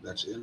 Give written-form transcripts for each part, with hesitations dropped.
That's it.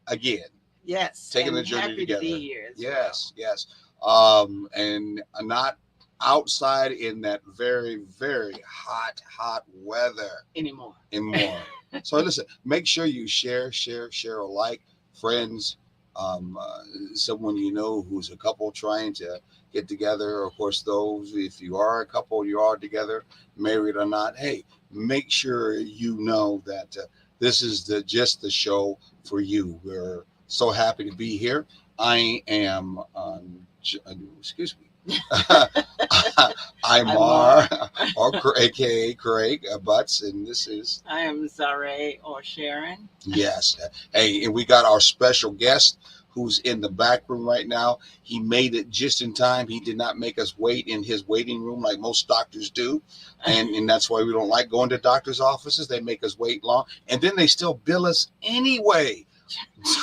Again, Yes, taking the and journey happy to together. be here as well. Yes, yes. And not outside in that very, very hot weather Anymore. anymore. So listen, make sure you share alike, friends, someone you know who's a couple trying to get together. Of course, those if you are a couple, you are together, married or not. Hey, make sure you know that this is just the show for you. We're so happy to be here. I am, excuse me. I'm I'm Mar. or aka Craig Butts, and this is I am Zare or Sharon. yes. Hey, and we got our special guest who's in the back room right now. He made it just in time. He did not make us wait in his waiting room like most doctors do, and that's why we don't like going to doctors' offices. They make us wait long, and then they still bill us anyway.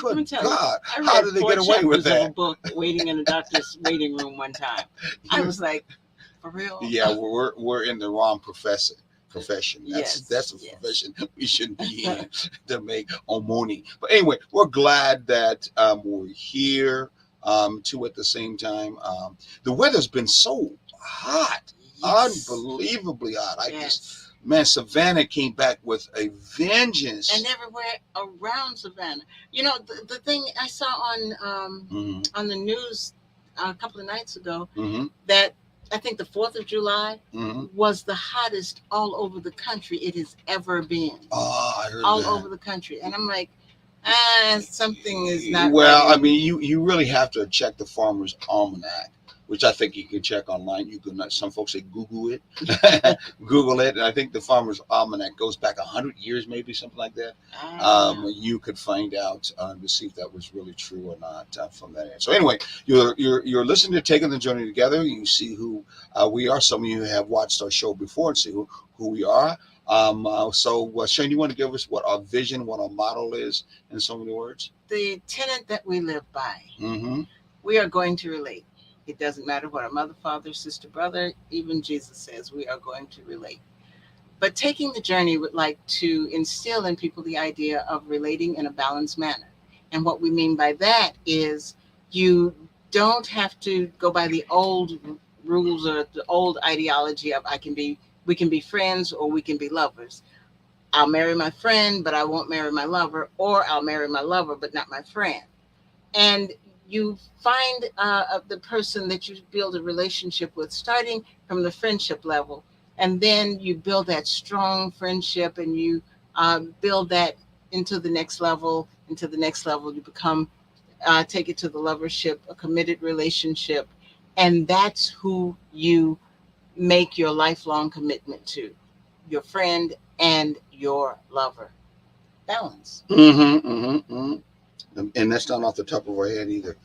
Let me Good tell you, God, I how read do they four get away with chapters of a that? book waiting in a doctor's waiting room one time. I was like, for real? Yeah, we're in the wrong profession. That's Yes, a yes. profession we shouldn't be in to make money. But anyway, we're glad that we're here too. At the same time, the weather's been so hot, Yes. unbelievably hot. I just Yes. man, Savannah came back with a vengeance. And everywhere around Savannah. You know, the thing I saw on the news a couple of nights ago that I think the 4th of July was the hottest all over the country it has ever been. Oh, I heard All that. over the country. And I'm like, something is not Well, right. I mean, you really have to check the Farmer's Almanac, which I think you can check online. You can some folks say Google it, Google it, and I think the Farmer's Almanac goes back 100 years, maybe something like that. You could find out to see if that was really true or not from that end. So anyway, you're listening to Taking the Journey Together. You see who we are. Some of you have watched our show before and see who we are. Shane, you want to give us what our vision, what our model is in so many words? The tenet that we live by. Mm-hmm. We are going to relate. It doesn't matter what our mother, father, sister, brother, even Jesus says we are going to relate. But taking the journey would like to instill in people the idea of relating in a balanced manner. And what we mean by that is you don't have to go by the old rules or the old ideology of we can be friends or we can be lovers. I'll marry my friend, but I won't marry my lover, or I'll marry my lover, but not my friend. And you find the person that you build a relationship with starting from the friendship level, and then you build that strong friendship, and you build that into the next level. Into the next level you become take it to the lovership, a committed relationship, and that's who you make your lifelong commitment to, your friend and your lover. balance. Mm-hmm, mm-hmm, mm-hmm. And that's not off the top of our head either.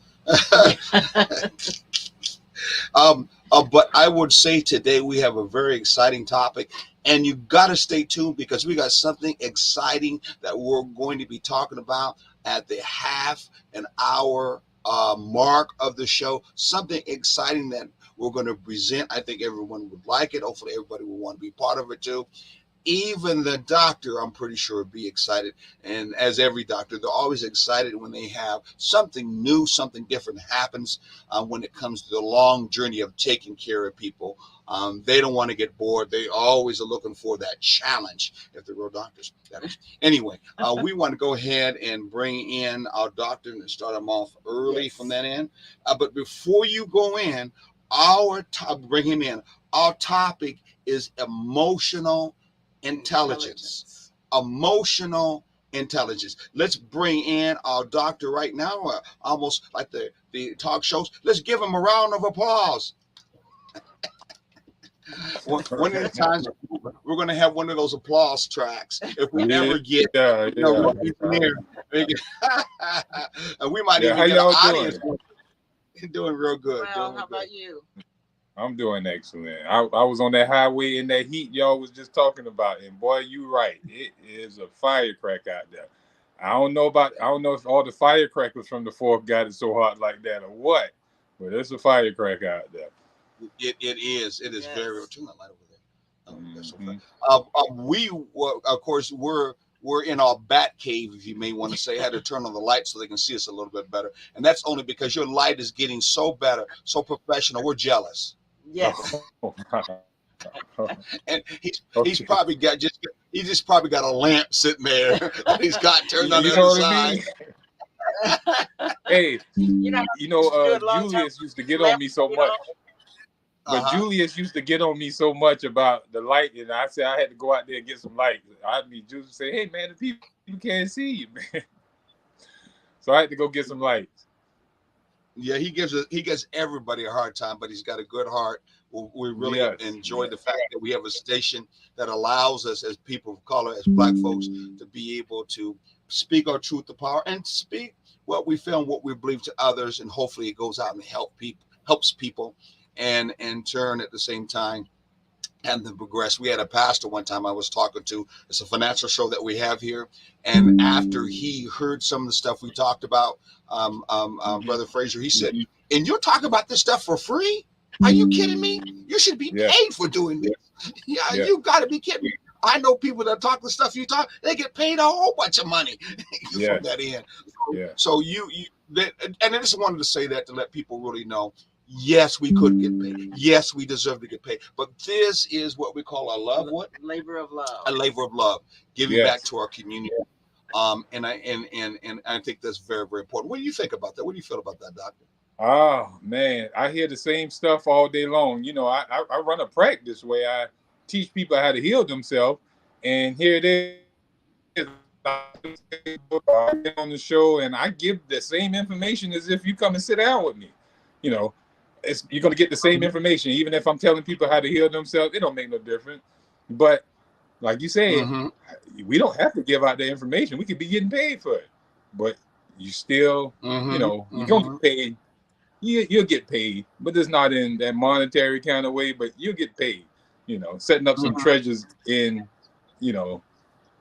But I would say today we have a very exciting topic, and you got to stay tuned because we got something exciting that we're going to be talking about at the half an hour mark of the show. Something exciting that we're going to present. I think everyone would like it. Hopefully, everybody will want to be part of it too. Even the doctor, I'm pretty sure, would be excited. And as every doctor, they're always excited when they have something new, something different happens when it comes to the long journey of taking care of people. They don't want to get bored. They always are looking for that challenge, if they're real doctors. Anyway, we want to go ahead and bring in our doctor and start them off early from Yes. that end. But before you go in, bring him in. Our topic is emotional intelligence. Emotional intelligence. Let's bring in our doctor right now, almost like the talk shows. Let's give him a round of applause. One of the times we're going to have one of those applause tracks if we ever get, Yeah, what yeah. engineer. And we might Yeah, how even get an y'all audience. doing? Doing real good. Well, Doing how real good. about you? I'm doing excellent. I was on that highway in that heat y'all was just talking about, and boy, you right. It is a firecracker out there. I don't know if all the firecrackers from the fourth got it so hot like that or what, but it's a firecracker out there. It is. It is very real. Yes. Turn that light over there. Oh, that's so fun. Hmm. Of course, we're in our bat cave, if you may want to say. I had to turn on the light so they can see us a little bit better, and that's only because your light is getting so better, so professional. We're jealous, Yes. Oh, and he's okay. probably just probably got a lamp sitting there that he's got turned on You the know other what I side. mean? Hey, You know, do it a long time. Julius used to get on me so much. Uh But huh. Julius used to get on me so much about the light, and I said I had to go out there and get some light. I mean, Julius say, "Hey man, the people can't see you, man." So I had to go get some lights. Yeah, he gives everybody a hard time, but he's got a good heart. We really Yes, enjoy yes, the fact that we have a station that allows us, as people of color, as Black folks, to be able to speak our truth to power and speak what we feel and what we believe to others, and hopefully it goes out and helps people, and in turn at the same time and then progress. We had a pastor one time I was talking to. It's a financial show that we have here, and after he heard some of the stuff we talked about, hmm, Brother Fraser, he said, "And you're talking about this stuff for free? Are you kidding me? You should be yeah, paid for doing this. Yeah, yeah, you got to be kidding me." I know people that talk the stuff you talk, they get paid a whole bunch of money from yes, that end. yeah, So and I just wanted to say that to let people really know. Yes, we could get paid. Yes, we deserve to get paid. But this is what we call a love. What? Labor of A love. labor of love, giving back yes. to our community. And I think that's very, very important. What do you think about that? What do you feel about that, Doctor? Oh man, I hear the same stuff all day long. You know, I run a practice where I teach people how to heal themselves, and here it is. I get on the show and I give the same information as if you come and sit down with me. You know, you're gonna get the same information, even if I'm telling people how to heal themselves. It don't make no difference. But like you said, Mm-hmm. we don't have to give out the information. We could be getting paid for it, but you still, Mm-hmm. you're gonna Mm-hmm. get paid. You'll get paid, but it's not in that monetary kind of way. But you'll get paid. Setting up some Mm-hmm. treasures in, you know,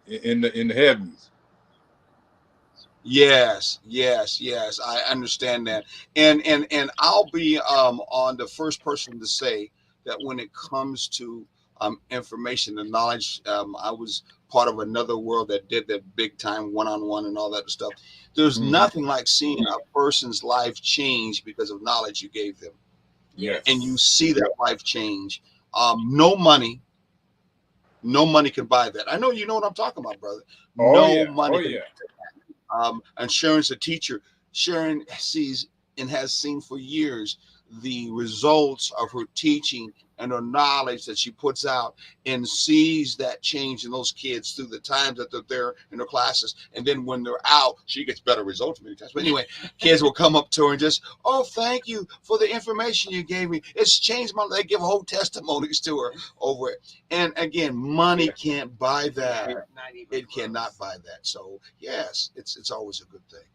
in the heavens. Yes, yes, yes. I understand that, and I'll be on the first person to say that when it comes to information and knowledge, I was part of another world that did that big time one on one and all that stuff. There's Hmm. nothing like seeing a person's life change because of knowledge you gave them, and you Yes. Yes. see that life change. No money, no money can buy that. I know you know what I'm talking about, brother. Oh No yeah. Oh money can. yeah. And Sharon's a teacher. Sharon sees and has seen for years the results of her teaching and her knowledge that she puts out, and sees that change in those kids through the times that they're there in their classes. And then when they're out, she gets better results many times. But anyway, kids will come up to her and just, oh, thank you for the information you gave me. It's changed my life. They give whole testimonies to her over it. And again, money can't buy that. It cannot buy that. So yes, it's always a good thing.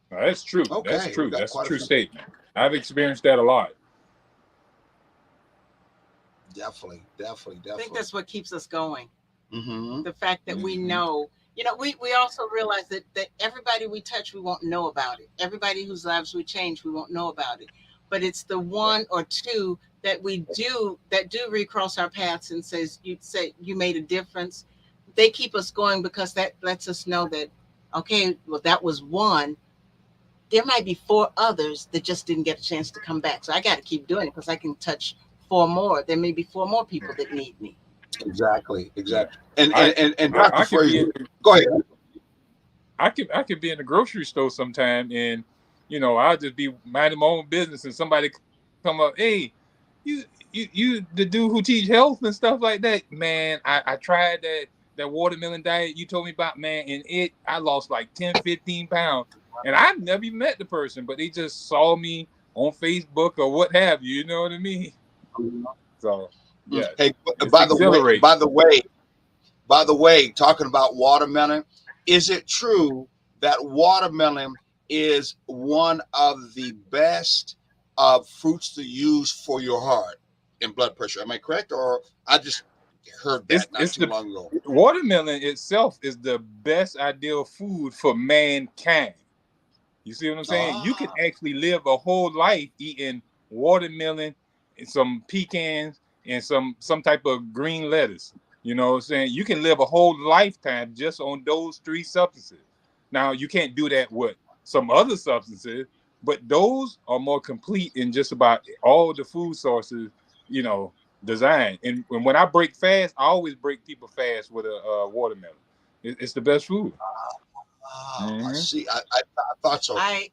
That's true. Okay, That's true. That's a true few. statement. I've experienced that a lot. Definitely. I think that's what keeps us going. Mm-hmm. The fact that we know, we also realize that everybody we touch, we won't know about it. Everybody whose lives we change, we won't know about it. But it's the one or two that do recross our paths and say you made a difference. They keep us going because that lets us know that, okay, well, that was one. There might be 4 others that just didn't get a chance to come back. So I got to keep doing it because I can touch 4 more. There may be 4 more people that need me. Exactly. I Dr. could Fraser, go ahead. I could be in the grocery store sometime, and I'll just be minding my own business, and somebody come up, hey, you the dude who teach health and stuff like that, man. I tried that watermelon diet you told me about, man, and I lost like 10-15 pounds, and I've never even met the person, but they just saw me on Facebook or what have you. You know what I mean? So yeah. Hey, it's by exhilarating. the way, talking about watermelon, is it true that watermelon is one of the best fruits to use for your heart and blood pressure? Am I correct, or I just heard that not too long ago? Watermelon itself is the best ideal food for mankind. You see what I'm saying? You can actually live a whole life eating watermelon and some pecans and some type of green lettuce. You know what I'm saying? You can live a whole lifetime just on those 3 substances. Now, you can't do that with some other substances, but those are more complete in just about all the food sources, designed. And when I break fast, I always break people fast with a watermelon. It's the best food. I see. I thought so. I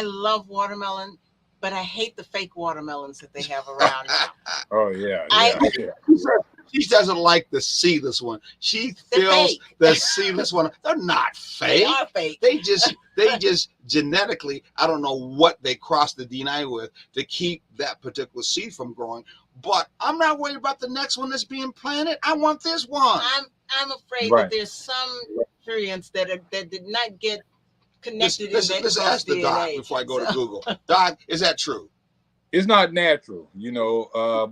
love watermelon, but I hate the fake watermelons that they have around now. Oh yeah. She doesn't like the seedless one. She feels the seedless one. They're not fake. They are fake. They just genetically, I don't know what they cross the DNA with to keep that particular seed from growing. But I'm not worried about the next one that's being planted. I want this one. I'm afraid that there's some nutrients that did not get connected. Let's ask the doc before I go to Google. Doc, is that true? It's not natural,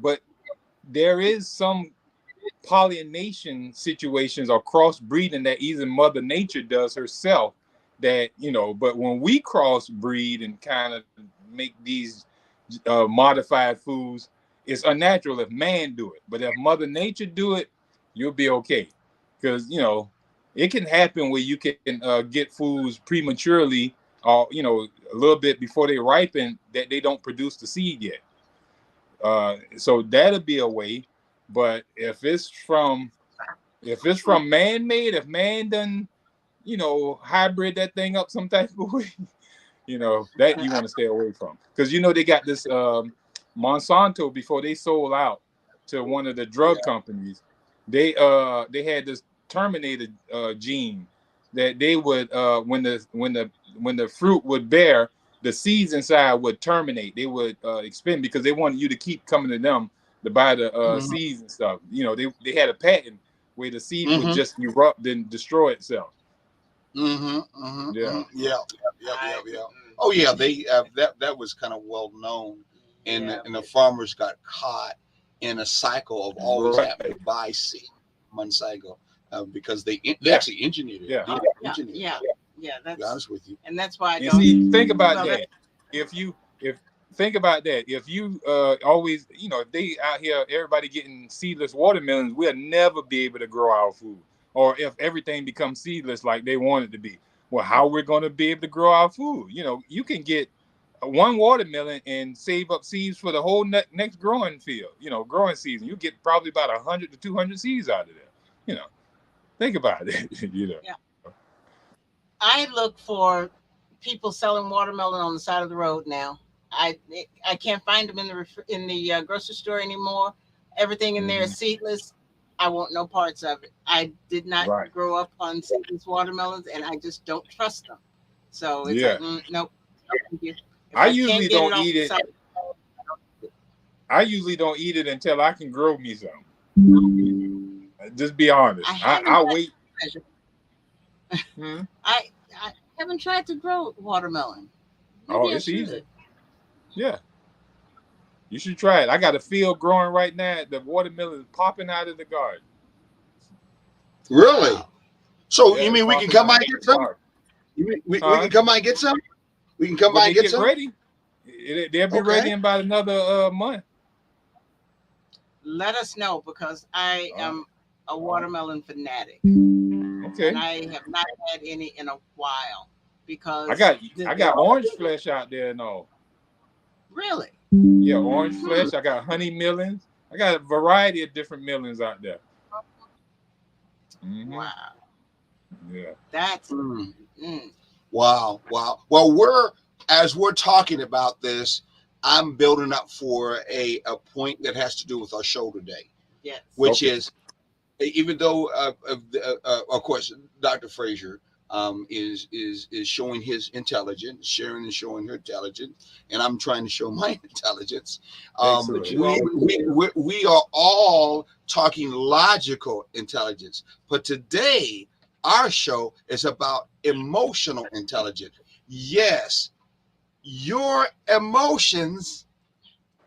but there is some pollination situations or crossbreeding that even Mother Nature does herself. That but when we crossbreed and kind of make these modified foods, it's unnatural if man do it. But if Mother Nature do it, you'll be okay, because it can happen where you can get foods prematurely, or a little bit before they ripen, that they don't produce the seed yet. So that'll be a way. But if it's from man-made, if man done hybrid that thing up some type of way, that you want to stay away from, because they got this Monsanto, before they sold out to one of the drug companies, they had this Terminator gene that they would when the fruit would bear, the seeds inside would terminate. They would expend, because they wanted you to keep coming to them to buy the seeds and stuff. They had a patent where the seed would just erupt and destroy itself. Yeah. Oh yeah, they that was kind of well known, and the farmers got caught in a cycle of always having to buy seed, Monsanto, because they actually engineered it. Yeah. To be honest with you, and that's why I and don't see. Think about that. Think about that. If you always, if they out here, everybody getting seedless watermelons, we'll never be able to grow our food. Or if everything becomes seedless like they want it to be, well, how we're going to be able to grow our food? You can get one watermelon and save up seeds for the whole next growing field. Growing season, you get probably about 100 to 200 seeds out of there. Think about it. Yeah. I look for people selling watermelon on the side of the road now. I I can't find them in the in the grocery store anymore. Everything in there Hmm. is seedless. I want no parts of it. I did not Right. grow up on seedless watermelons, and I just don't trust them. So it's like, Yeah. nope, no, thank you. If I I can't usually get it don't off eat the it. side, I usually don't eat it until I can grow me some. Just be I honest. haven't I'll tried wait. pleasure. Hmm. I haven't tried to grow watermelon. Oh, Maybe I it's easy. should. Yeah, you should try it. I got a field growing right now. The watermelon is popping out of the garden. Really? Wow. So Yeah, you it's mean we can popping come out by of and get the some? garden. You mean we Huh? can come by and get some? We can come When by they and get get some? ready, they'll be Okay. ready in about another month. Let us know because I All right. am a watermelon fanatic, and Okay. I have not had any in a while I because got I got orange flesh out there and all. really. Yeah, orange Hmm. flesh. I got honey millings. I got a variety of different millings out there. Hmm. Wow, Yeah. that's Mm. mm, Wow, wow. Well, as we're talking about this, I'm building up for a point that has to do with our show today, yes. which Okay. is even though of course Dr. Frazier is showing his intelligence, Sharon is showing her intelligence, and I'm trying to show my intelligence. Which Excellent. you always do. We are all talking logical intelligence, but today our show is about emotional intelligence. Yes, your emotions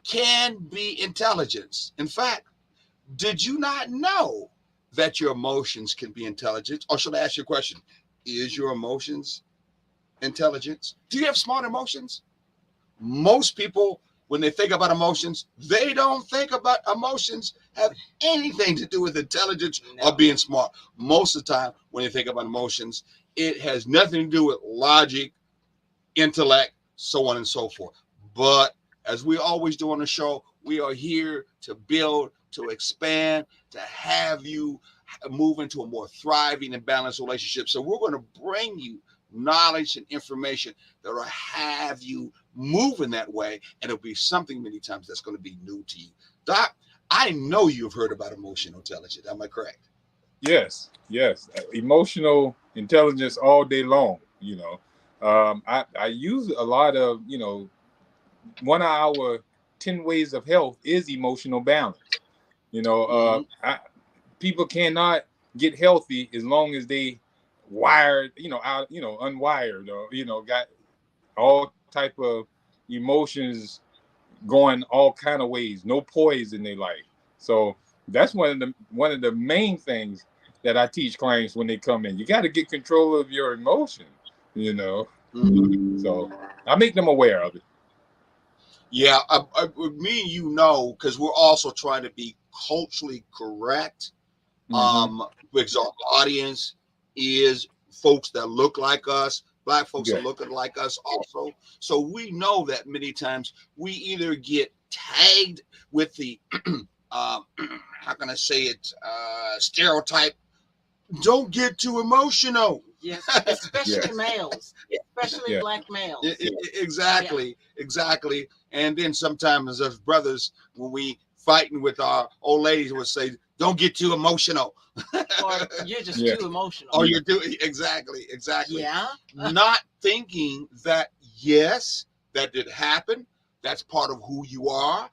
can be intelligence. In fact, did you not know that your emotions can be intelligent? Or should I ask you a question? Is your emotions intelligence? Do you have smart emotions? Most people, when they think about emotions, they don't think about emotions have anything to do with intelligence or No. being smart. Most of the time, when they think about emotions, it has nothing to do with logic, intellect, so on and so forth. But as we always do on the show, we are here to build, to expand, to have you move into a more thriving and balanced relationship. So we're going to bring you knowledge and information that will have you move in that way. And it'll be something many times that's going to be new to you. Doc, I know you've heard about emotional intelligence. Am I correct? Yes. Yes. Emotional intelligence all day long. I use a lot of, one of our 10 ways of health is emotional balance. Mm-hmm. People cannot get healthy as long as they wired, out, unwired, or got all type of emotions going all kind of ways, no poise in their life. So that's one of the main things that I teach clients when they come in. You got to get control of your emotion, you know. Mm-hmm. So I make them aware of it. Yeah, me and because we're also trying to be culturally correct. Hmm. Because our audience is folks that look like us, black folks that Yeah. look like us also. So we know that many times we either get tagged with the how can I say it, stereotype, don't get too emotional. Yes, especially Yes. males, especially Yeah. black males. Yeah. Exactly. And then sometimes as brothers, when we fighting with our old ladies, would say, "Don't get too emotional," Or you're just Yeah. too emotional. or you're doing exactly. Yeah. Not thinking that yes, that did happen. That's part of who you are,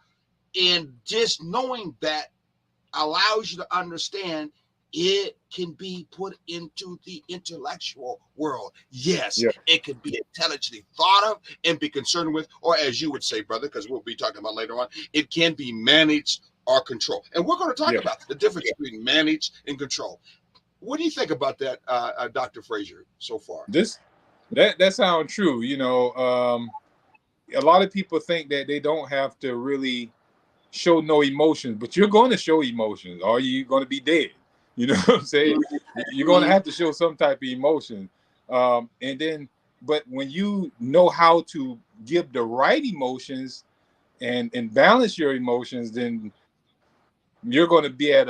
and just knowing that allows you to understand it can be put into the intellectual world. Yes, Yeah. it can be intelligently thought of and be concerned with, or as you would say, brother, because we'll be talking about later on, it can be managed or controlled. And we're going to talk Yeah. about the difference between managed and control. What do you think about that, Dr. Frazier, so far? This that sounds true. A lot of people think that they don't have to really show no emotions, but you're going to show emotions, or you're going to be dead. You know what I'm saying? You're going to Mhm. have to show some type of emotion. And then, but when you know how to give the right emotions and balance your emotions, then you're going to be at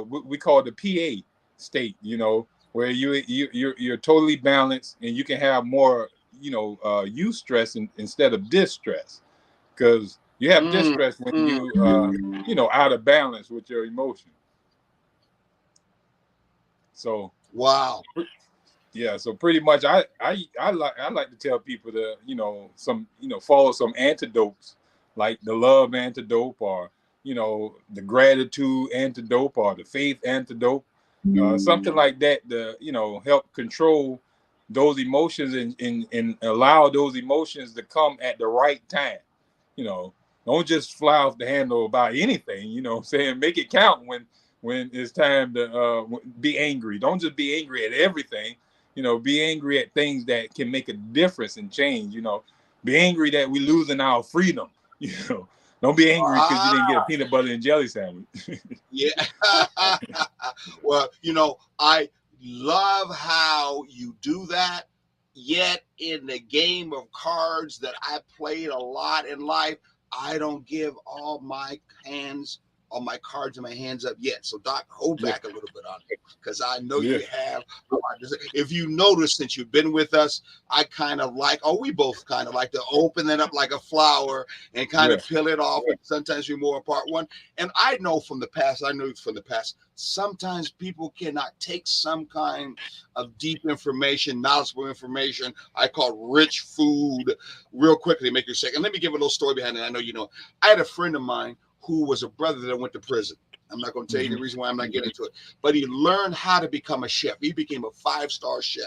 what we call the PA state. Where you're totally balanced and you can have more, eustress instead of distress. because you have Mm, distress when mm. you out of balance with your emotion. So Wow. yeah, so pretty much I like to tell people to follow some antidotes, like the love antidote, or the gratitude antidote, or the faith antidote, something like that to help control those emotions, and allow those emotions to come at the right time. you know don't just fly off the handle about anything. What I'm saying, make it count when it's time to be angry. Don't just be angry at everything. Be angry at things that can make a difference and change. Be angry that we losing our freedom. you know don't be angry because you didn't get a Ah, peanut butter and jelly sandwich. yeah. Well, I love how you do that. Yet in the game of cards that I played a lot in life, I don't give all my cards in my hands up yet. So Doc, hold Yeah, back a little bit on it because I know yeah, you have a lot to say. If you notice, since you've been with us, I kind of like, we both kind of like to open it up like a flower and kind yeah, of peel it off. And sometimes we more apart one. And I know from the past, sometimes people cannot take some kind of deep information, knowledgeable information, I call rich food, real quickly make you sick. And let me give a little story behind it. I know you know. I had a friend of mine who was a brother that went to prison. I'm not going to tell you the reason why I'm not getting into it, but he learned how to become a chef. He became a 5-star chef.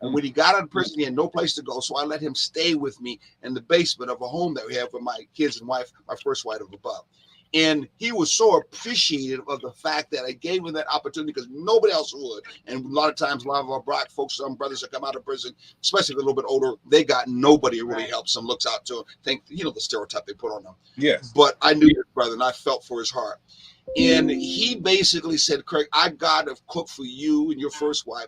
And when he got out of prison, he had no place to go. So I let him stay with me in the basement of a home that we have with my kids and wife, my first wife of above. And he was so appreciative of the fact that I gave him that opportunity because nobody else would. And a lot of times, a lot of our black folks, some brothers that come out of prison, especially a little bit older, they got nobody who really helps them, looks out to them. Think, the stereotype they put on them. yes. But I knew his brother and I felt for his heart. And he basically said, Craig, I got to cook for you and your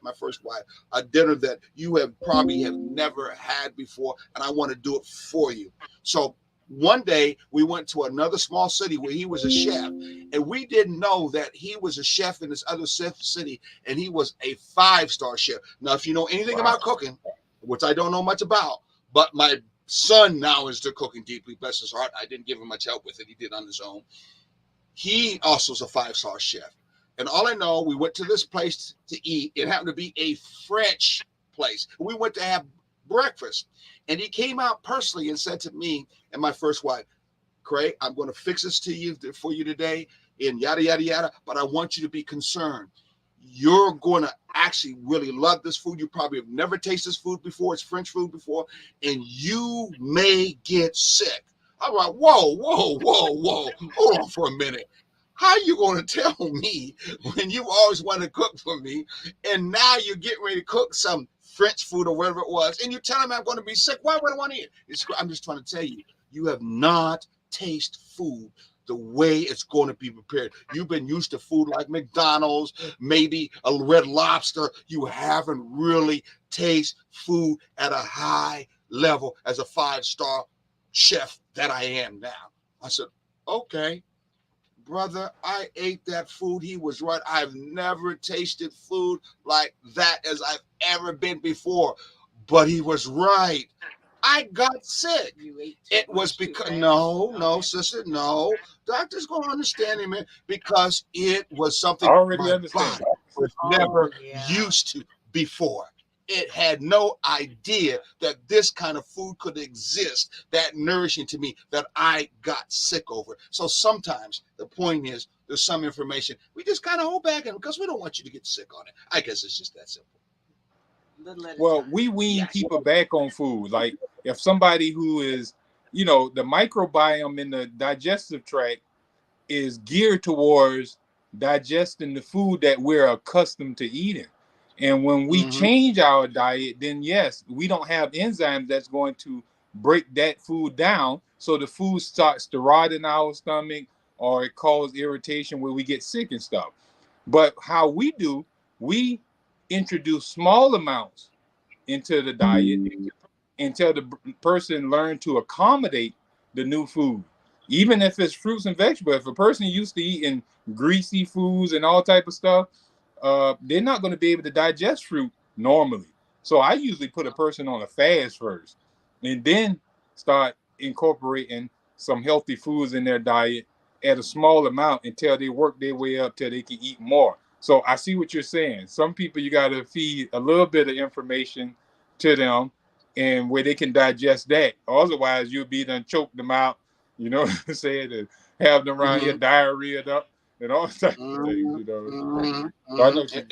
my first wife, a dinner that you probably have never had before. And I want to do it for you. So one day we went to another small city where he was a chef, and we didn't know that he was a chef in this other city, and he was a 5-star chef. Now, if you know anything Wow. about cooking, which I don't know much about, but my son now is to cooking deeply, bless his heart. I didn't give him much help with it. He did on his own. He also is a 5-star chef. And all I know, we went to this place to eat. It happened to be a French place. We went to have breakfast. And he came out personally and said to me and my first wife, Craig, I'm going to fix this for you today, and yada, yada, yada. But I want you to be concerned. You're going to actually really love this food. You probably have never tasted this food before. It's French food before, and you may get sick. I'm like, whoa, whoa, whoa, whoa. Hold on for a minute. How are you going to tell me when you've always wanted to cook for me, and now you're getting ready to cook some French food or whatever it was, and you're telling me I'm going to be sick? Why would I want to eat it? I'm just trying to tell you, you have not tasted food the way it's going to be prepared. You've been used to food like McDonald's, maybe a Red Lobster. You haven't really tasted food at a high level as a 5-star chef that I am now. I said, okay, brother, I ate that food. He was right. I've never tasted food like that as I've ever been before. But he was right. I got sick. It was because no, sister, no. Doctor's gonna understand him, man, because it was I something already my understand. body was never used to before. It had no idea that this kind of food could exist, that nourishing to me, that I got sick over. So sometimes the point is there's some information we just kind of hold back on because we don't want you to get sick on it. I guess it's just that simple. Well, we wean Yes. people back on food. Like if somebody who is, the microbiome in the digestive tract is geared towards digesting the food that we're accustomed to eating. And when we Mm-hmm. change our diet, then yes, we don't have enzymes that's going to break that food down. So the food starts to rot in our stomach, or it causes irritation where we get sick and stuff. But how we introduce small amounts into the diet until the person learn to accommodate the new food. Even if it's fruits and vegetables, if a person used to eating greasy foods and all type of stuff, they're not going to be able to digest fruit normally. So I usually put a person on a fast first, and then start incorporating some healthy foods in their diet at a small amount until they work their way up till they can eat more. So I see what you're saying. Some people you got to feed a little bit of information to them, and where they can digest that. Otherwise, you'll be done choke them out. You know what I'm saying? And have them around here Mhm. diarrhea up and all types of things. Mhm. You know. Mhm. So I know Mhm. what you mean.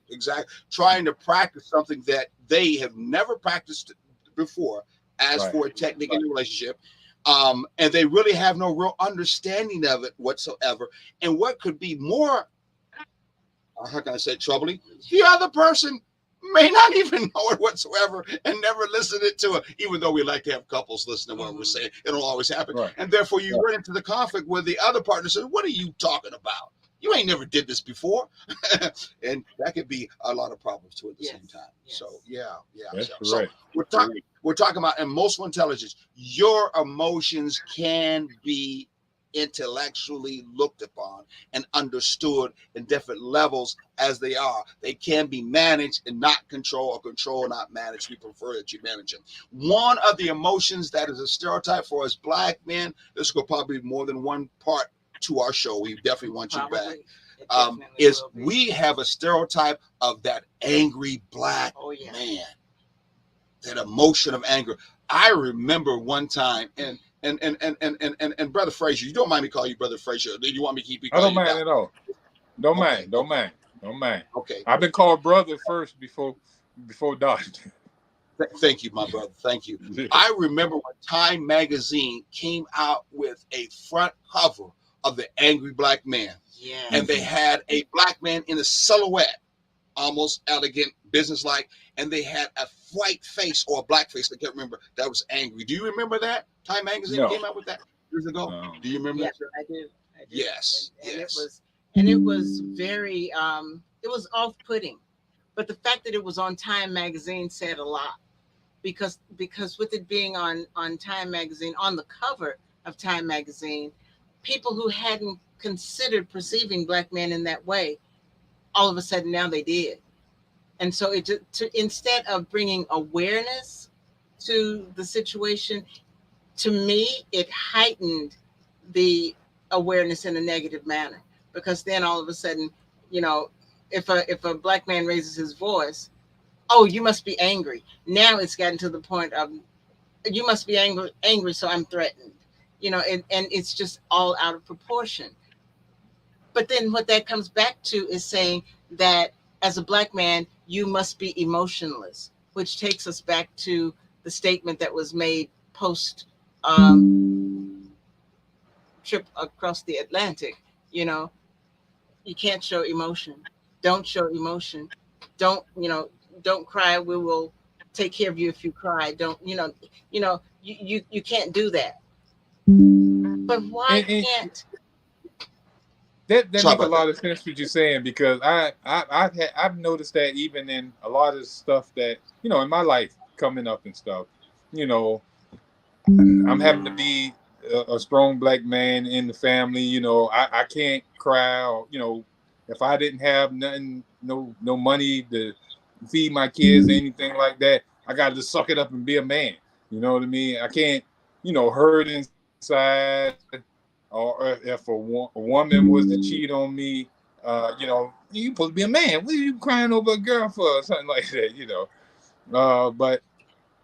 Exactly. Trying to practice something that they have never practiced before, as Right. for a technique in a relationship, and they really have no real understanding of it whatsoever. And what could be more, how can I say, troubling? The other person may not even know it whatsoever and never listen it to it, even though we like to have couples listen to what we're saying. It'll always happen. Right. And therefore you run into the conflict where the other partner says, what are you talking about? You ain't never did this before. And that could be a lot of problems too at the same time. Yes. So yeah. That's So correct. we're talking about emotional intelligence. Your emotions can be intellectually looked upon and understood in different levels as they are. They can be managed and not control, or control not managed. We prefer that you manage them. One of the emotions that is a stereotype for us black men, this will probably be more than one part to our show. We definitely want you back. Is we have a stereotype of that angry black man, that emotion of anger. I remember one time, and Brother Frazier, you don't mind me calling you Brother Frazier? Do you want me to keep I calling don't you mind Doc? at all. Don't Okay, mind. Don't mind. Don't mind. Okay. I've been called brother first before Doc. Thank you, my brother. Thank you. I remember when Time magazine came out with a front cover of the angry black man. Yeah. And they had a black man in a silhouette, almost elegant, businesslike, and they had a white face or a black face, I can't remember, that was angry. Do you remember that? Time magazine No. came out with that years ago. Do you remember Yeah, that? I do. Yes. And yes. it was very it was off-putting. But the fact that it was on Time magazine said a lot, because with it being on Time magazine, on the cover of Time magazine, people who hadn't considered perceiving black men in that way, all of a sudden now they did. And so instead of bringing awareness to the situation, to me it heightened the awareness in a negative manner, because then all of a sudden, you know, if a black man raises his voice, oh, you must be angry. Now it's gotten to the point of, you must be angry, so I'm threatened. You know, and it's just all out of proportion. But then what that comes back to is saying that as a black man, you must be emotionless, which takes us back to the statement that was made post trip across the Atlantic. You know, you can't show emotion. Don't show emotion. Don't cry. We will take care of you if you cry. Don't, you can't do that. But why And can't? that Sorry make a about that. lot of sense what you're saying, because I've noticed that even in a lot of stuff that, you know, in my life coming up and stuff, you know, I'm having to be a strong black man in the family. You know, I can't cry, or, you know, if I didn't have nothing, no money to feed my kids or anything like that, I got to suck it up and be a man. You know what I mean? I can't, you know, hurt inside, or if a woman was to cheat on me, you know, you supposed to be a man. What are you crying over a girl for, or something like that? You know, but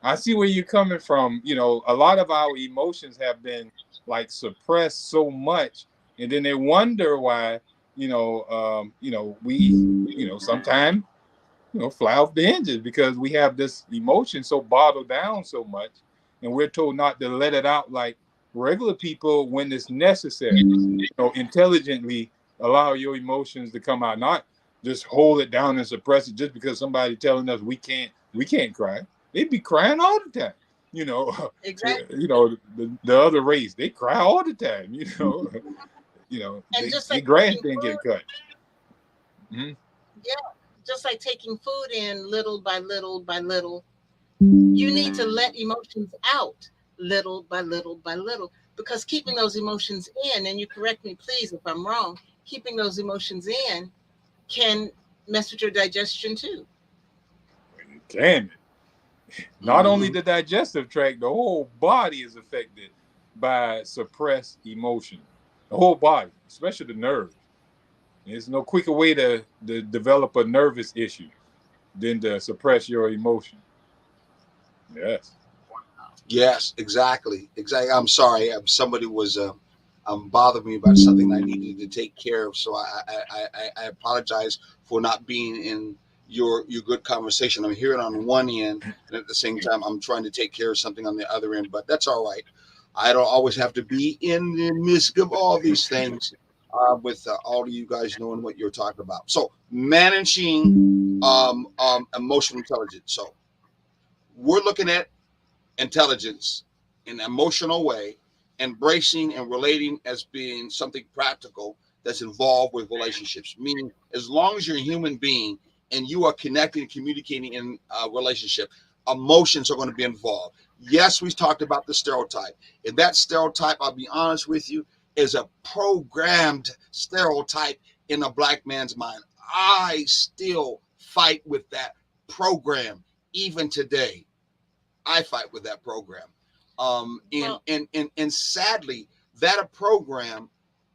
I see where you're coming from. You know, a lot of our emotions have been like suppressed so much, and then they wonder why. We, sometimes, fly off the hinges because we have this emotion so bottled down so much, and we're told not to let it out like regular people when it's necessary. You know, intelligently allow your emotions to come out, not just hold it down and suppress it just because somebody telling us we can't cry. They be crying all the time. You know, Exactly. the other race, they cry all the time. And just Their like grass taking didn't food, get cut. Mm-hmm. yeah, just like taking food in little by little by little, you need to let emotions out little by little by little, because keeping those emotions in, and you correct me please if I'm wrong, keeping those emotions in can mess with your digestion too. Damn it. Not only Mhm. the digestive tract, the whole body is affected. by suppressed emotion. The whole body, especially the nerves. There's no quicker way to develop a nervous issue than to suppress your emotion. Yes. Yes, exactly, exactly. I'm sorry. Somebody was bothered me about something I needed to take care of, so I apologize for not being in your good conversation. I'm hearing on one end, and at the same time, I'm trying to take care of something on the other end. But that's all right. I don't always have to be in the midst of all these things. With all of you guys knowing what you're talking about, so managing emotional intelligence. So we're looking at intelligence in an emotional way, embracing and relating as being something practical that's involved with relationships. Meaning, as long as you're a human being and you are connecting and communicating in a relationship, emotions are going to be involved. Yes, we talked about the stereotype. And that stereotype, I'll be honest with you, is a programmed stereotype in a black man's mind. I still fight with that program even today. I fight with that program. And sadly, that program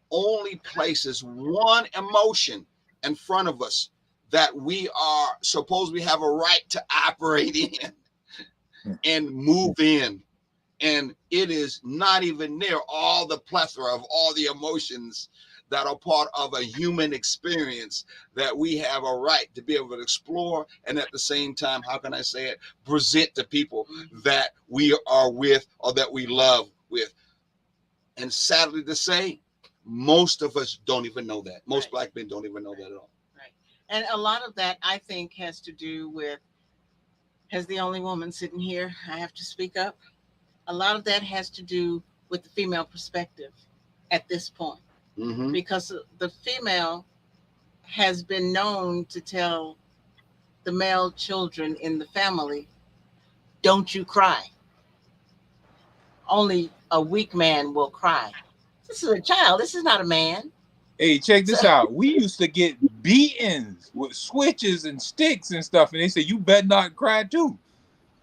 only places one emotion in front of us that we are supposed we have a right to operate in and move in. And it is not even near all the plethora of all the emotions that are part of a human experience that we have a right to be able to explore, and at the same time, how can I say it, present to people that we are with or that we love with. And sadly to say, most of us don't even know that. Most Right. black men don't even know that at all. Right. And a lot of that, I think, has to do with, as the only woman sitting here, I have to speak up. A lot of that has to do with the female perspective at this point, Mm-hmm. because the female has been known to tell the male children in the family, don't you cry. Only a weak man will cry. This is a child. This is not a man. Hey, check So, this out. We used to get beatings with switches and sticks and stuff, and they said you better not cry too.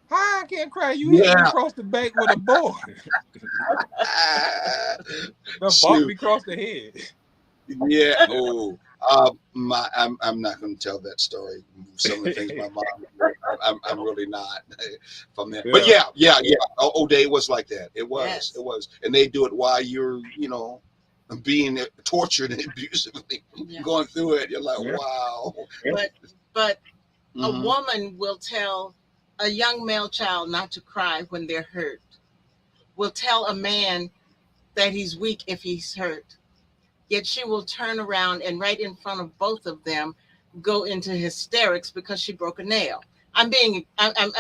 How I can't cry? You hit me Yeah. across the back with a board. The bump Shoot. me across the head. Yeah. Yeah. Oh, I'm not going to tell that story. Some of the things my mom, I'm really not from there. But Yeah. yeah. Old day was like that. It was, yes. it was, and they do it while you're, being tortured and abusively Yeah. going through it. You're like, Yeah. wow. But a Mhm. woman will tell a young male child not to cry when they're hurt. Will tell a man that he's weak if he's hurt. Yet she will turn around and right in front of both of them go into hysterics because she broke a nail. I'm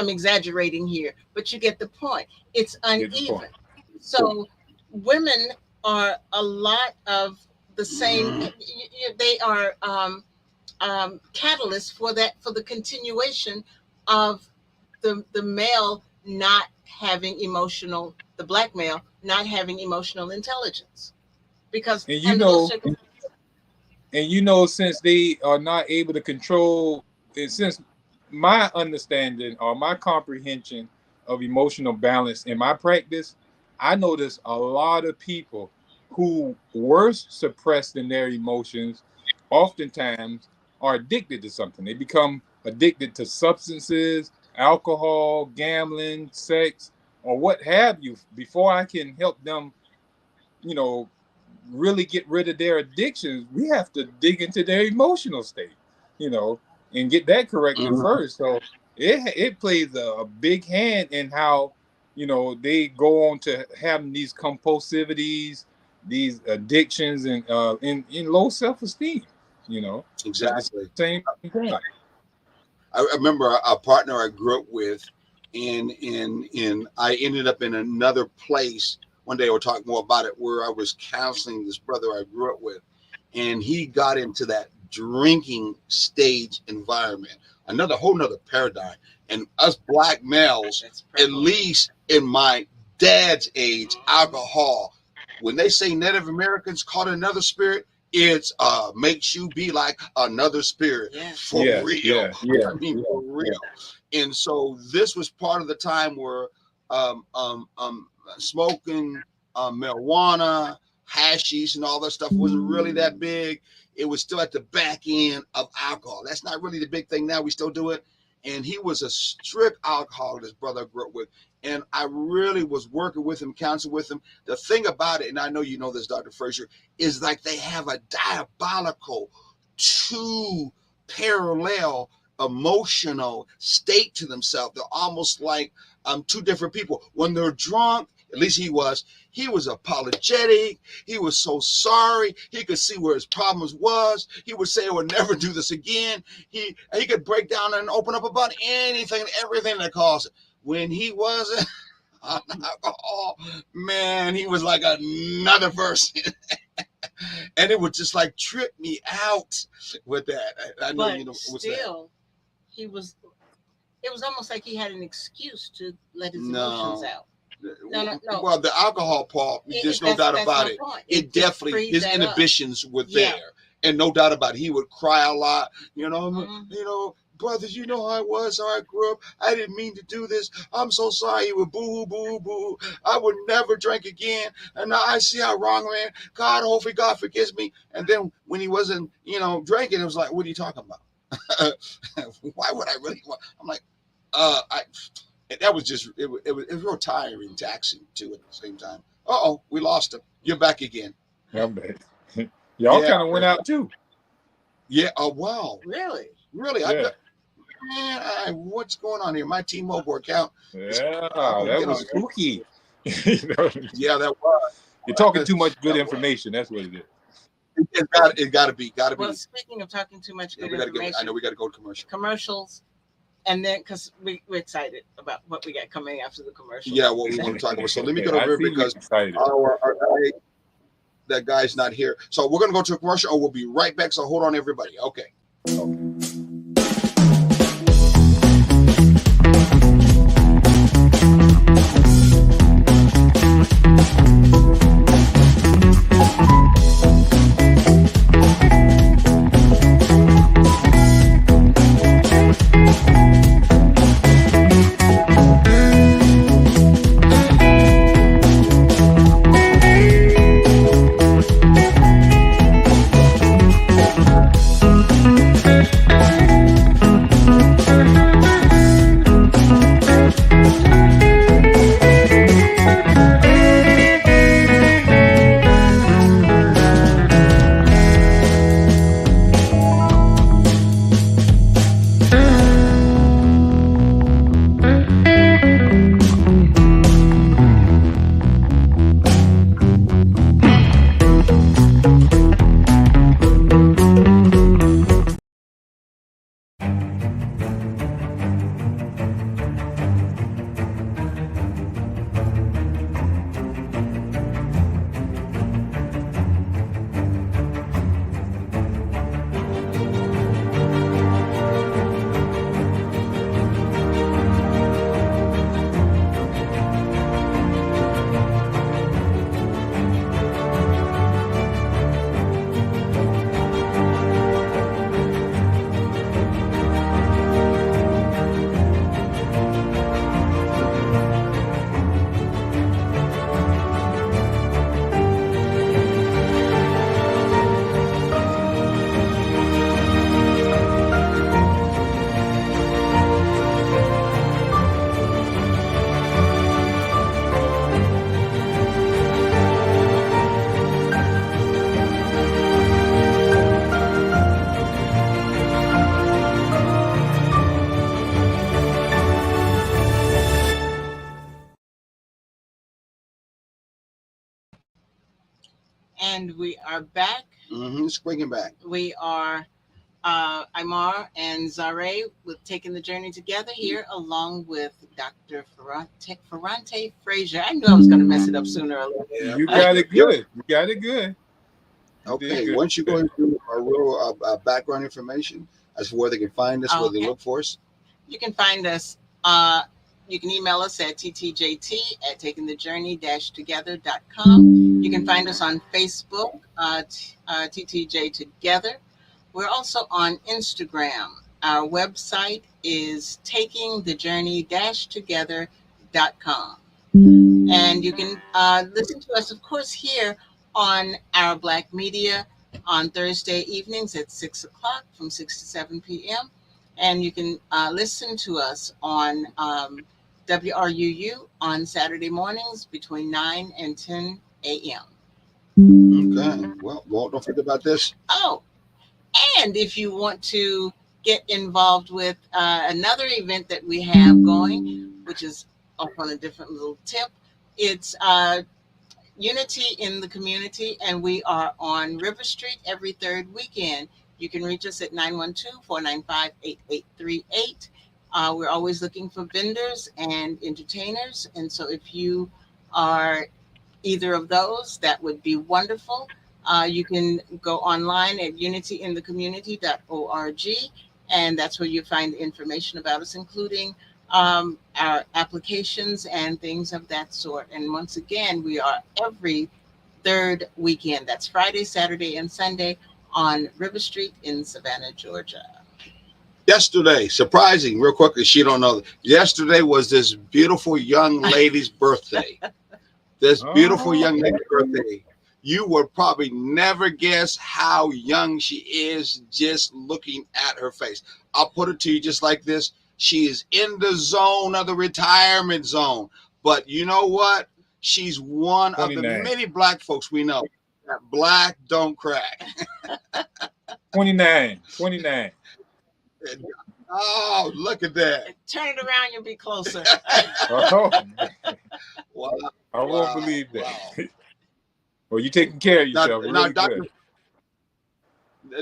exaggerating here, but you get the point. It's Get the point. uneven. So women are a lot of the same. They are catalysts for that, for the continuation of the male not having emotional, the black male not having emotional intelligence, because And under those circumstances, since they are not able to control, and since my understanding or my comprehension of emotional balance in my practice, I notice a lot of people who were suppressed in their emotions oftentimes are addicted to something. They become addicted to substances, alcohol, gambling, sex, or what have you. Before I can help them, you know, really get rid of their addictions, we have to dig into their emotional state, you know, and get that corrected Mhm. first. So it plays a big hand in how, they go on to having these compulsivities, these addictions, and in low self-esteem, at the Exactly. same time. I remember a partner I grew up with, and I ended up in another place one day. We'll talk more about it, where I was counseling this brother I grew up with, and he got into that drinking stage environment, another whole nother paradigm. And us black males, that's at prevalent. least in my dad's age, alcohol. When they say Native Americans caught another spirit, it's makes you be like another spirit, Yes. for Yeah, real. yeah, yeah, I mean, for real. And so this was part of the time where um, um, um, smoking marijuana, hashish, and all that stuff wasn't really that big. It was still at the back end of alcohol. That's not really the big thing now. We still do it. And he was a strict alcoholic, this brother I grew up with. And I really was working with him, counseling with him. The thing about it, and I know you know this, Dr. Frazier, is like they have a diabolical, two parallel emotional state to themselves. They're almost like two different people. When they're drunk, at least he was apologetic. He was so sorry. He could see where his problems was. He would say, I would never do this again. He could break down and open up about anything, everything that caused it. When he wasn't on alcohol, man, he was like another person. And it would just like trip me out with that. I know, But you know, still, it was almost like he had an excuse to let his No. emotions out. No. Well, the alcohol part, there's no doubt about it. It definitely, his inhibitions were there, and no doubt about it. He would cry a lot. You know, brothers, you know how I was, how I grew up. I didn't mean to do this. I'm so sorry. He would boo, boo, boo. I would never drink again. And now I see how wrong I am. God, hopefully God forgives me. And then when he wasn't, drinking, it was like, what are you talking about? Why would I really? I'm like, that was just, it was real tiring, taxing too at the same time. We lost him. You're back again. I'm back. Y'all kind of went out too. Yeah. Oh, wow. Really? Yeah. What's going on here? My T-Mobile account. Yeah, that was spooky. Yeah, that was. You're talking too much good information. That's what it is. It got to be. Well, speaking of talking too much good information, I know we got to go to commercial. Commercials. And then, because we're excited about what we got coming after the commercial. Yeah, what we want to talk about. So let me get over here because our guy, that guy's not here. So we're going to go to a commercial and we'll be right back. So hold on, everybody. Okay. And we are back. Springing back. We are Aymar and Zare with Taking the Journey Together here, along with Dr. Ferrante Frazier. I knew I was going to mess it up sooner or later. Yeah. You got it good. You got it good. Okay, once you go into our real background information as to where they can find us, where they look for us. You can find us. You can email us at ttjt@takingthejourney-together.com. You can find us on Facebook, TTJ Together. We're also on Instagram. Our website is takingthejourney-together.com. And you can listen to us, of course, here on our Black Media on Thursday evenings at 6 o'clock from 6 to 7 p.m. And you can listen to us on WRUU on Saturday mornings between 9 and 10 a.m. Okay. Well, don't forget about this. Oh, and if you want to get involved with another event that we have going, which is off on a different little tip, it's Unity in the Community, and we are on River Street every third weekend. You can reach us at 912-495-8838. We're always looking for vendors and entertainers, and so if you are either of those, that would be wonderful. You can go online at unityinthecommunity.org, and that's where you find information about us, including our applications and things of that sort. And once again, we are every third weekend. That's Friday, Saturday, and Sunday on River Street in Savannah, Georgia. Yesterday, surprising, real quickly, she don't know. Yesterday was this beautiful young lady's birthday. This beautiful young lady's birthday. You would probably never guess how young she is just looking at her face. I'll put it to you just like this. She is in the zone of the retirement zone. But you know what? She's one of the 29. many black folks we know that black don't crack. 29. Oh, look at that. Turn it around, you'll be closer. Oh, Wow. I won't Wow, believe that. wow. Well, you're taking care of yourself. Now, Really good.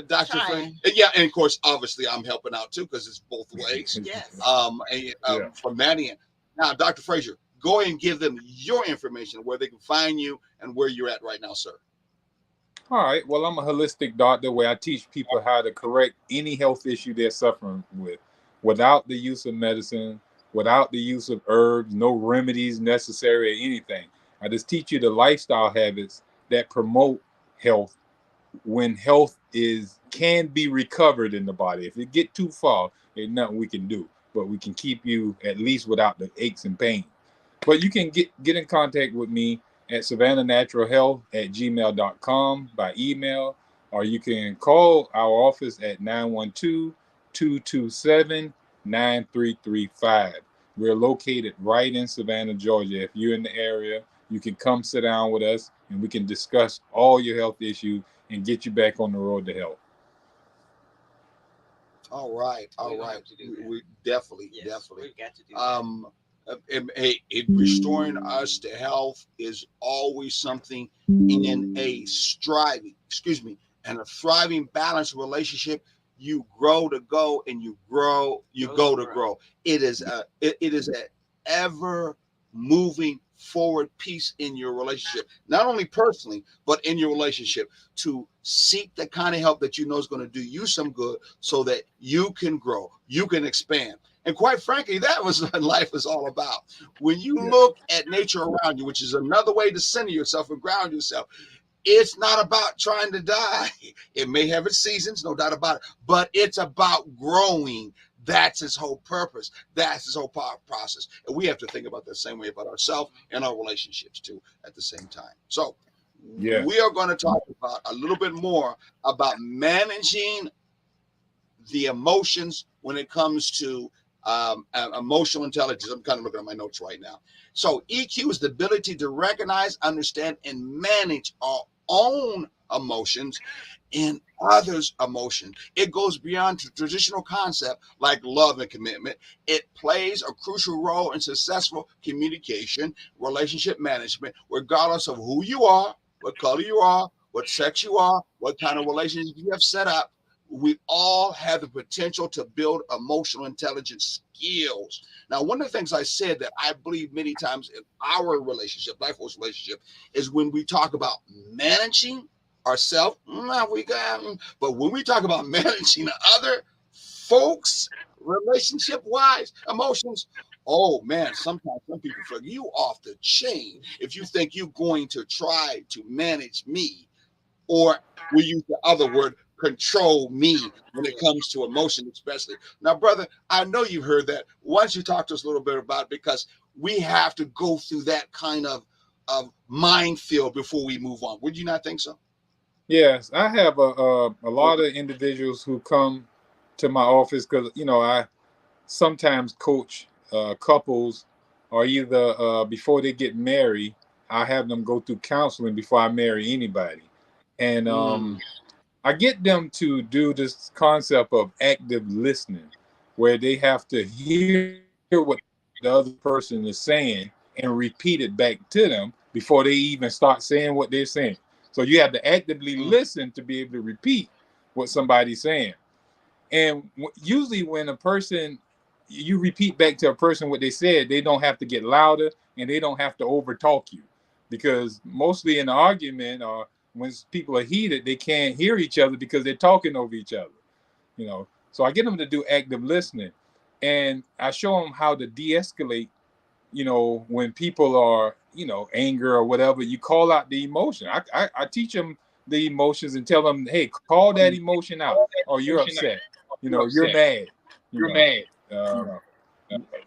Dr. Trying. Frank, yeah, and of course, obviously, I'm helping out too because it's both ways. Yes. Yeah. From Maddie. Now, Dr. Frazier, go ahead and give them your information, where they can find you and where you're at right now, sir. All right. Well, I'm a holistic doctor where I teach people how to correct any health issue they're suffering with without the use of medicine, without the use of herbs, no remedies necessary or anything. I just teach you the lifestyle habits that promote health when health can be recovered in the body. If it get too far, there's nothing we can do, but we can keep you at least without the aches and pain. But you can get in contact with me at savannahnaturalhealth@gmail.com by email, or you can call our office at 912-227-9335. We're located right in Savannah, Georgia. If you're in the area, you can come sit down with us and we can discuss all your health issues and get you back on the road to health. All right. We definitely. We've got to do that. Restoring us to health is always something in a thriving, and a thriving, balanced relationship. You grow to go, and you grow, go to grow. It is a ever moving forward piece in your relationship, not only personally, but in your relationship, to seek the kind of help that you know is going to do you some good so that you can grow, you can expand. And quite frankly, that was what life is all about. When you look at nature around you, which is another way to center yourself and ground yourself, it's not about trying to die. It may have its seasons, no doubt about it, but it's about growing. That's its whole purpose. That's its whole process. And we have to think about the same way about ourselves and our relationships too at the same time. So we are going to talk about a little bit more about managing the emotions when it comes to emotional intelligence. I'm kind of looking at my notes right now. So EQ is the ability to recognize, understand, and manage our own emotions and others' emotions. It goes beyond the traditional concept like love and commitment. It plays a crucial role in successful communication, relationship management, regardless of who you are, what color you are, what sex you are, what kind of relationship you have set up. We all have the potential to build emotional intelligence skills. Now, one of the things I said that I believe many times in our relationship, life force relationship, is when we talk about managing ourselves, but when we talk about managing other folks, relationship-wise, emotions, oh man, sometimes some people feel you off the chain if you think you're going to try to manage me, or we use the other word, control me, when it comes to emotion, especially. Now, brother, I know you've heard that. Why don't you talk to us a little bit about it? Because we have to go through that kind of minefield before we move on. Would you not think so? Yes, I have a lot of individuals who come to my office because I sometimes coach couples, or either before they get married, I have them go through counseling before I marry anybody, and Mm. I get them to do this concept of active listening, where they have to hear what the other person is saying and repeat it back to them before they even start saying what they're saying. So you have to actively Mm. listen to be able to repeat what somebody's saying. And usually, when a person, you repeat back to a person what they said, they don't have to get louder and they don't have to overtalk you, because mostly in an argument or when people are heated, they can't hear each other because they're talking over each other. So I get them to do active listening, and I show them how to de-escalate. When people are, anger or whatever, you call out the emotion. I teach them the emotions and tell them, hey, call that emotion out, or you're upset, you're mad,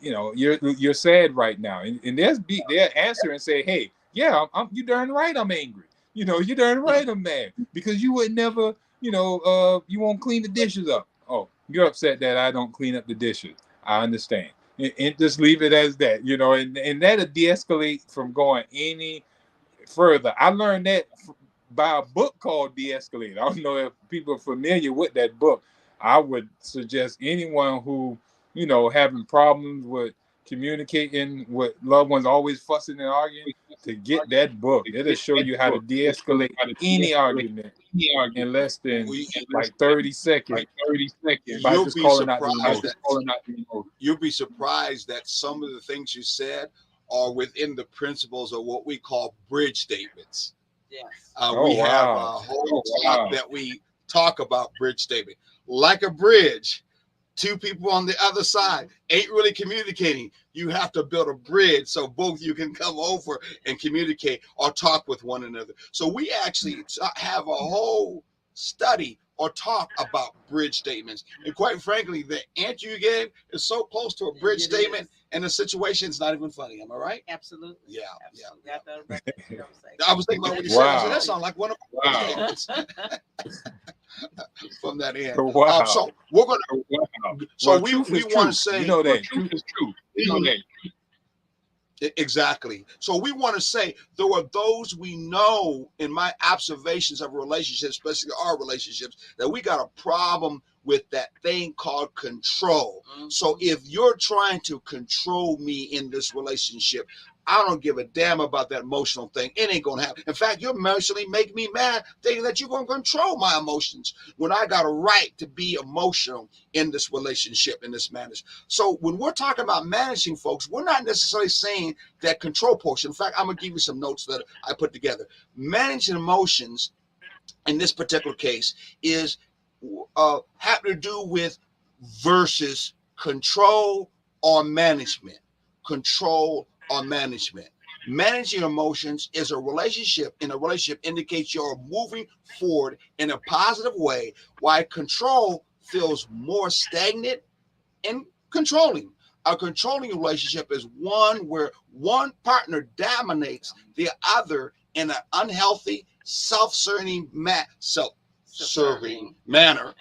you know um, you're sad right now, and they'll answer and say, hey, yeah, you darn right I'm angry, you darn right I'm mad because you would never, you won't clean the dishes up. Oh, you're upset that I don't clean up the dishes. I understand. And just leave it as that, and that'll de-escalate from going any further. I learned that by a book called De-Escalate. I don't know if people are familiar with that book. I would suggest anyone who, having problems with communicating with loved ones, always fussing and arguing, to get that book. It'll show you how to de-escalate any argument in less than like 30 seconds by You'll just be calling out the surprised emotion. that you'll be surprised that some of the things you said are within the principles of what we call bridge statements. Yes. Oh, We have a wow. whole talk that we talk about bridge statement. Like a bridge, two people on the other side ain't really communicating. You have to build a bridge so both you can come over and communicate or talk with one another. So we actually have a whole study or talk about bridge statements. And quite frankly, the answer you gave is so close to a bridge statement, and the situation is not even funny. Am I right? Absolutely. Yeah, Absolutely. yeah. I I was thinking about what you said. I said, Wow. that sounds like one of my statements from that end. Wow. So we're going to, so Well, we truth is want to truth. say, You know that. Truth is truth. You know that. exactly. So we want to say there are those we know in my observations of relationships, especially our relationships, that we got a problem with that thing called control. Mhm. So if you're trying to control me in this relationship, I don't give a damn about that emotional thing. It ain't gonna happen. In fact, you emotionally make me mad thinking that you're gonna control my emotions when I got a right to be emotional in this relationship, in this manner. So when we're talking about managing folks, we're not necessarily saying that control portion. In fact, I'm gonna give you some notes that I put together. Managing emotions in this particular case is have to do with versus control or management. Control or management. Managing emotions is a relationship. In a relationship, indicates you're moving forward in a positive way, while control feels more stagnant and controlling. A controlling relationship is one where one partner dominates the other in an unhealthy, self-serving, self-serving manner.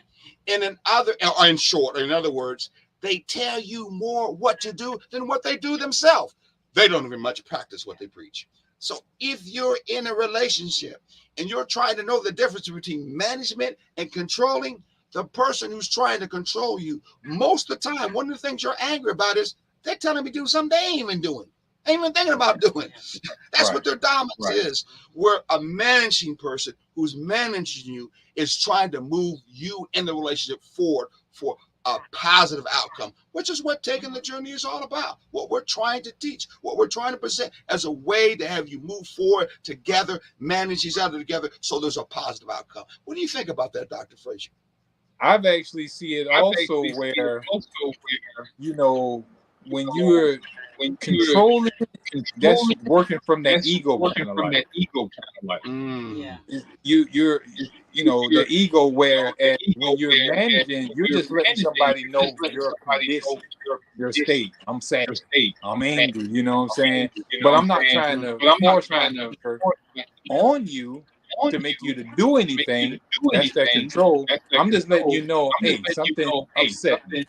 In other words, they tell you more what to do than what they do themselves. They don't even much practice what they preach. So if you're in a relationship and you're trying to know the difference between management and controlling, the person who's trying to control you, most of the time, one of the things you're angry about is they're telling me to do something they ain't even doing. They ain't even thinking about doing. That's what their dominance is. Where a managing person who's managing you is trying to move you in the relationship forward for a positive outcome, which is what taking the journey is all about. What we're trying to teach, what we're trying to present as a way to have you move forward together, manage each other together, so there's a positive outcome. What do you think about that, Dr. Frazier? I've actually see it also where, you know, when you're controlling, that's working from that ego kind of like. Yeah. You're the ego, whereas when you're managing, you're just letting somebody know your condition, your state. I'm sad, I'm angry, you know what I'm saying? But I'm not trying to force my anger on you to make you to do anything. That's that control. I'm just letting you know, hey, something upset me,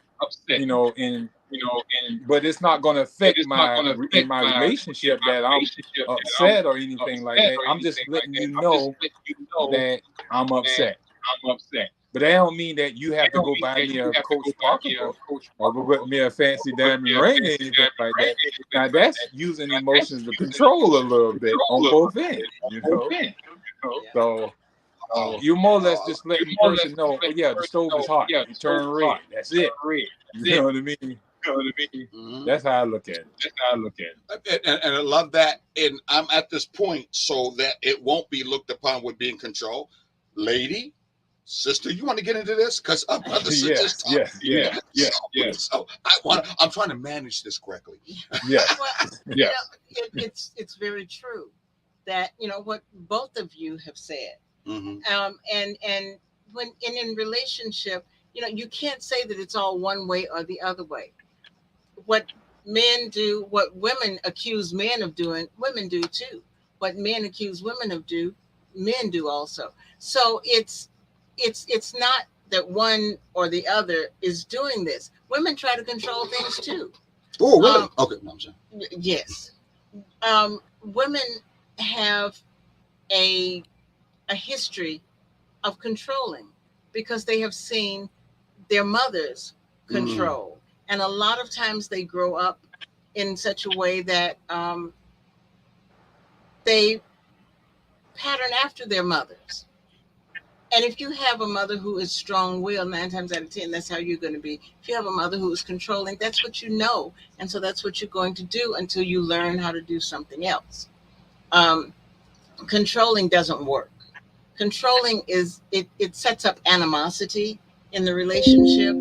and but it's not going to affect in my relationship that I'm upset or anything like that. I'm just letting you know that I'm upset. But that don't mean that you have to go buy me a Coach pocketbook or go get me a fancy diamond ring or anything like that. Now that's using emotions to control a little bit on both ends, So you more or less just letting the person know, oh yeah, the stove is hot. You turn red. That's it. You know what I mean? Mhm. That's how I look at it. And I love that. And I'm at this point so that it won't be looked upon with being control. Lady, sister, you want to get into this? Because our brothers are just talking. So I'm trying to manage this correctly. Yeah. Well, it's very true that what both of you have said. Mm-hmm. And when in relationship, you can't say that it's all one way or the other way. What men do, what women accuse men of doing, women do too. What men accuse women of do, men do also. So it's not that one or the other is doing this. Women try to control things too. Oh, really? Okay, no, I'm sorry. Yes. Women have a history of controlling because they have seen their mothers control. And a lot of times they grow up in such a way that they pattern after their mothers. And if you have a mother who is strong-willed, 9 times out of 10, that's how you're going to be. If you have a mother who is controlling, that's what you know. And so that's what you're going to do until you learn how to do something else. Controlling doesn't work. Controlling it sets up animosity in the relationship,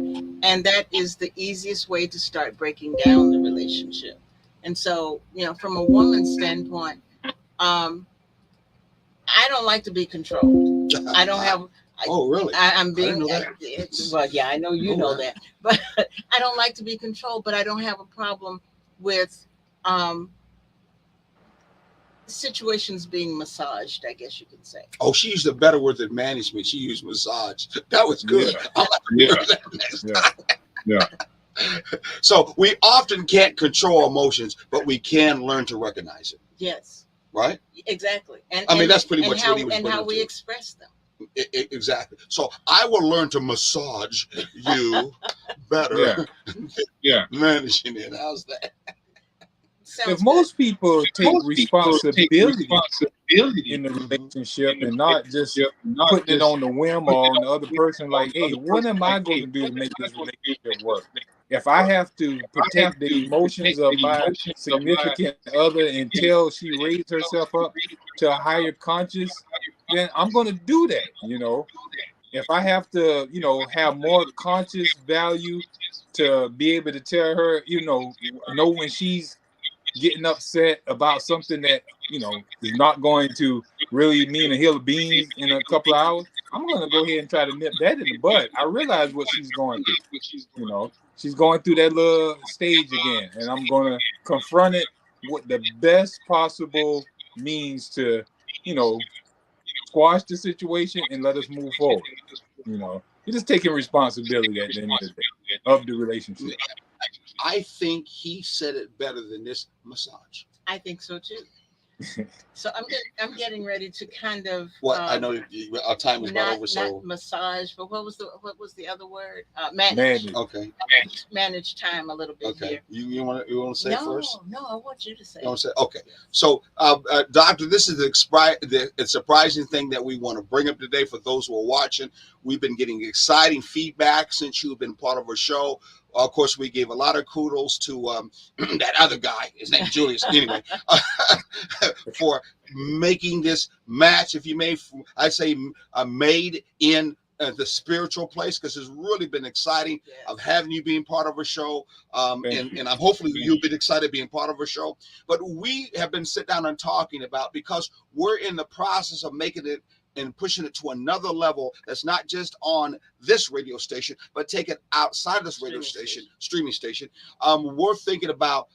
and that is the easiest way to start breaking down the relationship. And so, from a woman's standpoint, I don't like to be controlled. I don't have. Oh, really? I'm being. Well, yeah, I know you know that, but I don't like to be controlled. But I don't have a problem with situations being massaged, I guess you could say. Oh, she used a better word than management. She used massage. That was good. Yeah. I'm like, that next time. So we often can't control emotions, but we can learn to recognize it. Yes. Right? Exactly. And I mean, that's pretty much how, what he was and how we to. express them. Exactly. So I will learn to massage you better. Managing it. How's that? If most people take responsibility in the relationship and not just putting it on the whim or on the other person, like, hey, what am I going to do to make this relationship work? If I have to protect the emotions of my significant other until she raises herself up to a higher conscious, then I'm going to do that. If I have to, have more conscious value to be able to tell her, know when she's getting upset about something that is not going to really mean a hill of beans in a couple of hours, I'm going to go ahead and try to nip that in the bud. I realize what she's going through. She's going through that little stage again, and I'm going to confront it with the best possible means to squash the situation and let us move forward. You're just taking responsibility at the end of the day of the relationship. I think he said it better than this massage. I think so too. So I'm getting ready to kind of. I know our time is about over. So not massage, but what was the other word? Manage. Okay. Manage time a little bit here. You want to say first? No, I want you to say. You want to say? Okay. So, Doctor, this is the surprising thing that we want to bring up today for those who are watching. We've been getting exciting feedback since you've been part of our show. Of course, we gave a lot of kudos to that other guy. His name's Julius. Anyway, for making this match, if you may, I'd say made in the spiritual place, because it's really been exciting Yes. of having you being part of a show. Thank you. And I'm hopefully you've been excited being part of a show. But we have been sitting down and talking about, because we're in the process of making it and pushing it to another level that's not just on this radio station, but take it outside of this radio streaming station. We're thinking about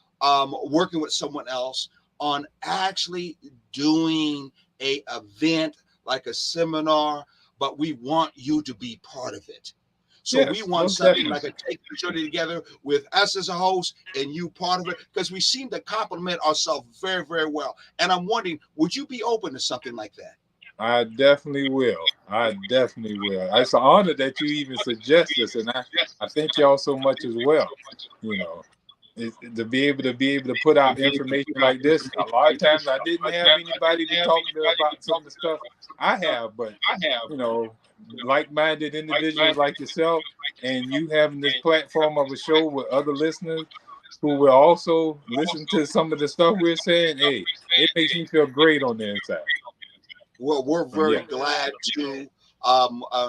working with someone else on actually doing a event like a seminar, but we want you to be part of it. So Yes, we want most something definitely. like a take the journey together with us as a host and you part of it, because we seem to complement ourselves very, very well. And I'm wondering, would you be open to something like that? I definitely will. I definitely will. It's an honor that you even suggest this, and I thank y'all so much as well. You know, to be able to put out information like this. A lot of times I didn't have anybody to talk to about some of the stuff I have, but you know, like-minded individuals like yourself, and you having this platform of a show with other listeners who will also listen to some of the stuff we're saying. Hey, it makes me feel great on the inside. Well, we're And very yeah, glad to,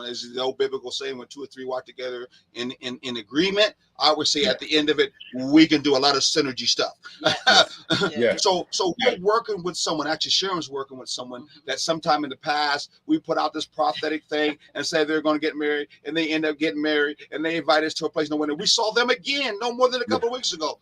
as the old biblical saying, when two or three walk together in agreement, I would say yeah, at the end of it, we can do a lot of synergy stuff. yeah. So we're working with someone, actually Sharon's working with someone that sometime in the past, we put out this prophetic thing and said they're going to get married, and they end up getting married, and they invite us to a place no winter. We saw them again no more than a couple of weeks ago.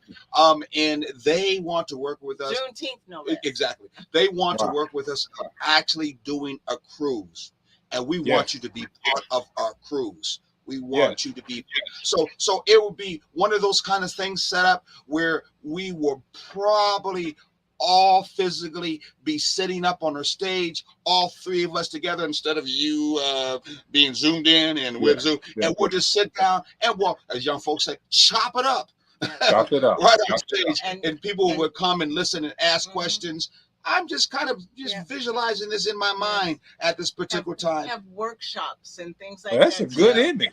And they want to work with us. Juneteenth, no less. Exactly. They want to Wow. work with us actually doing a cruise. And we Yeah. want you to be part of our cruise. We Yeah. want you to be so it would be one of those kind of things set up where we will probably all physically be sitting up on our stage, all three of us together, instead of you being zoomed in and with Zoom. Yeah. And we'll just sit down and we'll, as young folks say, chop it up. Chop it up. Right on stage, And- and people and- would come and listen and ask Mhm. questions. I'm just kind of Yeah. visualizing this in my mind at this particular time. Have workshops and things like Well, that's that. a good to ending.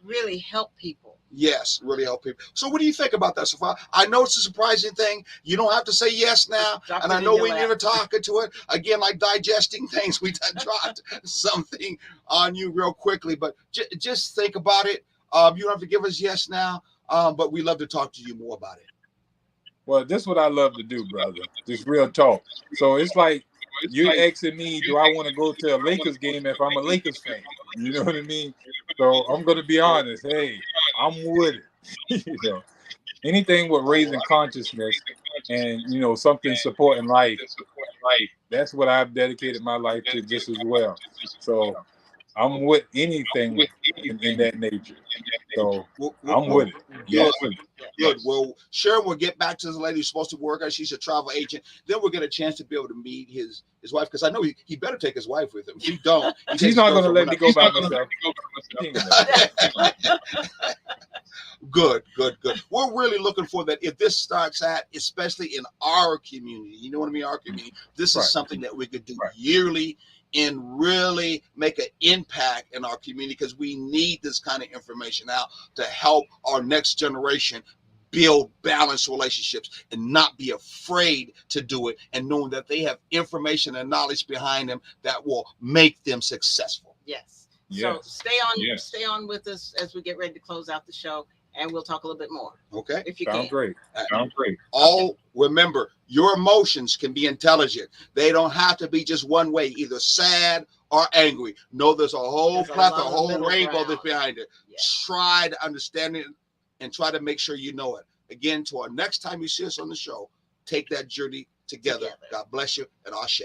Really help people. Yes, really help people. So what do you think about that so far? I know it's a surprising thing. You don't have to say yes now. Just drop And it I in know your we lap. never talking to it. Again, like digesting things, we done dropped something on you real quickly. But just think about it. You don't have to give us yes now, but we love to talk to you more about it. Well, this is what I love to do, brother. Just real talk. So it's like you're asking me, do I want to go to a Lakers game if I'm a Lakers fan? You know what I mean? So I'm going to be honest. Hey, I'm with it. You know, anything with raising consciousness and, you know, something supporting life. That's what I've dedicated my life to just as well. So I'm with anything in that nature. So I'm with it. Yes. Good. Well, Sharon will get back to the lady who's supposed to work. She's a travel agent. Then we'll get a chance to be able to meet his wife, because I know he better take his wife with him. If he don't, She's not going to let me go by myself. She ain't gonna- Good. We're really looking for that. If this starts at, especially in our community, you know what I mean? Our community, this Right. is something that we could do yearly and really make an impact in our community, because we need this kind of information out to help our next generation build balanced relationships and not be afraid to do it, and knowing that they have information and knowledge behind them that will make them successful. Yes. So Yes. stay on with us as we get ready to close out the show, and we'll talk a little bit more Okay. if you Sounds can. great. Sounds great. All remember, your emotions can be intelligent. They don't have to be just one way, either sad or angry. No, there's a whole There's a plethora, a lot of whole middle rainbow ground. that's behind it. Yeah. Try to understand it and try to make sure you know it. Again, to our next time you see us on the show, take that journey together. Together. God bless you, and Ashe.